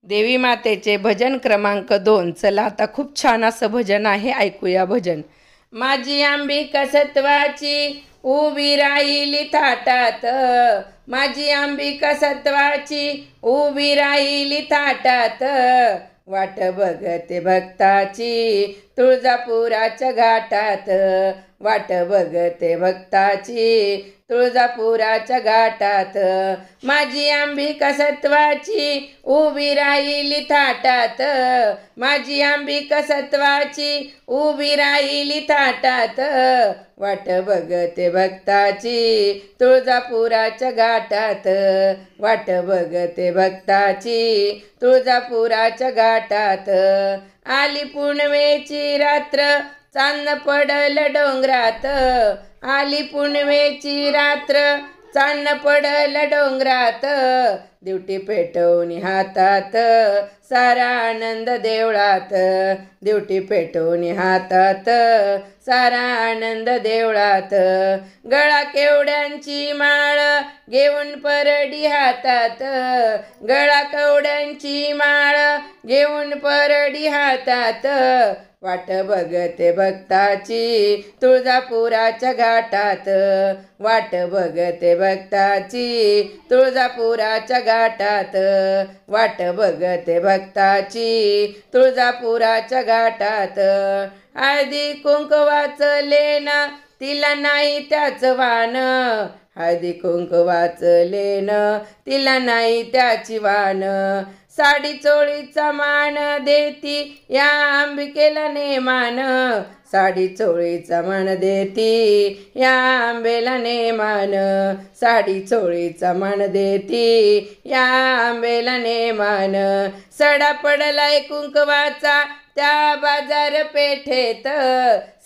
देवी मातेचे भजन क्रमांक 2। चला आता खूप छान असं भजन आहे, ऐकूया भजन। माझी अंबिका सत्वाची उभी राहिली थाटात, माझी अंबिका सत्वाची उभी राहिली थाटात, वाट बघते भक्ताची तुळजापुराच्या घाटात, वाट बघते भक्ताची तुळजापुराच्या घाटात, माझी अंबिका सत्वाची उभी राहिली थाटात, माझी अंबिका सत्वाची उभी राहिली थाटात, वाट बघते भक्ताची तुळजापुराच्या घाटात, वाट बघते भक्ताची तुळजापुराच्या घाटात, आली पुनवेची रात्र चांदणं पडल डोंगरात, आली पुनवेची रात्र चांदणं पडल डोंगरात, दिवटी पेटवून हातात सारा आनंद देवळात, दिवटी पेटवून हातात सारा आनंद देवळात, गळा केवड्यांची माळ घेऊन परडी हातात, गळा केवड्यांची माळ घेऊन परडी हातात, वाट बघते भक्ताची तुळजापुराच्या घाटात, वाट बघते भक्ताची तुळजापुराच्या घाटात, वाट बघते भक्ताची तुळजापुराच्या घाटात, हळदी कुंकवाचं लेणं तिला नाही त्याच वाण, हळदी कुंकवाचं लेणं तिला नाही त्याची वाण, साडी चोळीचा मान देती या अंबिकेला नेमान, साडी चोळीचा मान देती या आंबेला नेमान, साडी चोळीचा मान देती या आंबेला नेमान, सडा पडलाय कुंकवाचा त्या बाजार पेठेत,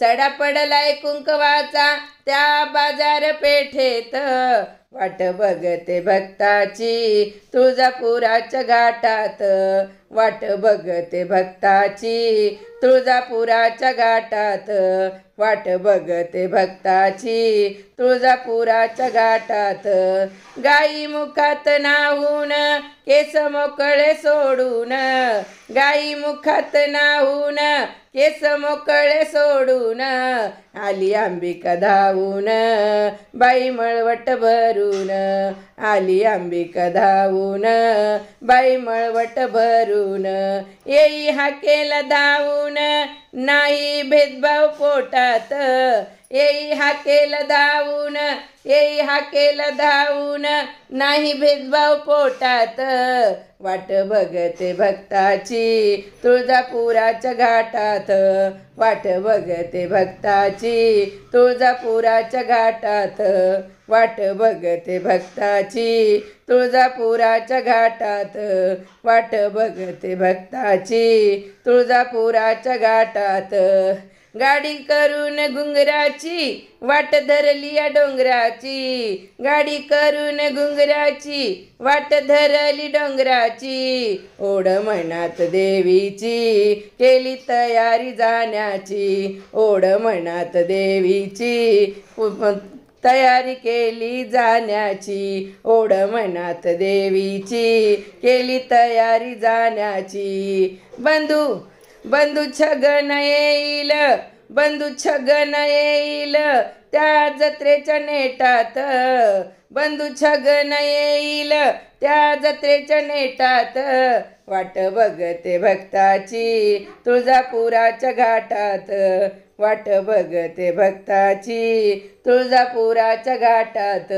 सडा पडलाय कुंकवाचा त्या बाजार पेठेत, वाट बघते भक्ताची तुळजापुराच्या घाटात, वाट बघते भक्ताची तुळजापुराच्या घाटात, वाट बघते भक्ताची तुळजापुराच्या घाटात, गाई मुखात नाहून केस मोकळे सोडून, गाई मुखात नाहून केस मोकळे सोडून, आली अंबिका धावून बाई मळवट भरून, आली अंबिका धावून बाई मळवट भरून, येई हाकेला धावून नाही भेदभाव पोटात, येई हाकेला धावून येई हाकेला धावून नाही भेदभाव पोटात, वाट बघते भक्ताची तुळजापुराच्या घाटात, वाट बघते भक्ताची तुळजापुराच्या घाटात, वाट बघते भक्ताची तुळजापुराच्या घाटात, वाट बघते भक्ताची तुळजापुराच्या घाटात, गाडी करून घुंगराची वाट धरली या डोंगराची, गाडी करून घुंगराची वाट धरली डोंगराची, ओढ मनात देवीची केली तयारी जाण्याची, ओढ मनात देवीची तयारी केली जाण्याची, ओढ मनात देवीची केली तयारी जाण्याची, बंधू छगन येईल, बंधू छगन येईल त्या जत्रेच्या नेटात, बंधू छगन येईल त्या जत्रेच्या नेटात, वाट बघते भक्ताची तुळजापुराच्या घाटात, वाट बघते भक्ताची तुळजापुराच्या घाटात,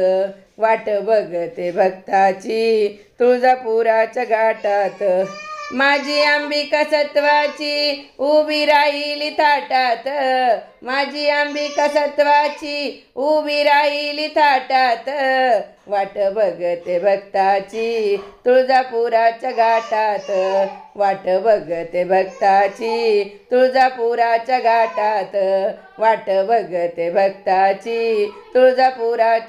वाट बघते भक्ताची तुळजापुराच्या घाटात, माझी अंबिका सत्वाची उभी राहिली थाटात, माझी अंबिका सत्वाची उभी राहिली थाटात, वाट बघते भक्ताची तुळजापुराच्या घाटात, वाट बघते भक्ताची तुळजापुराच्या घाटात, वाट बघते भक्ताची तुळजापुराच्या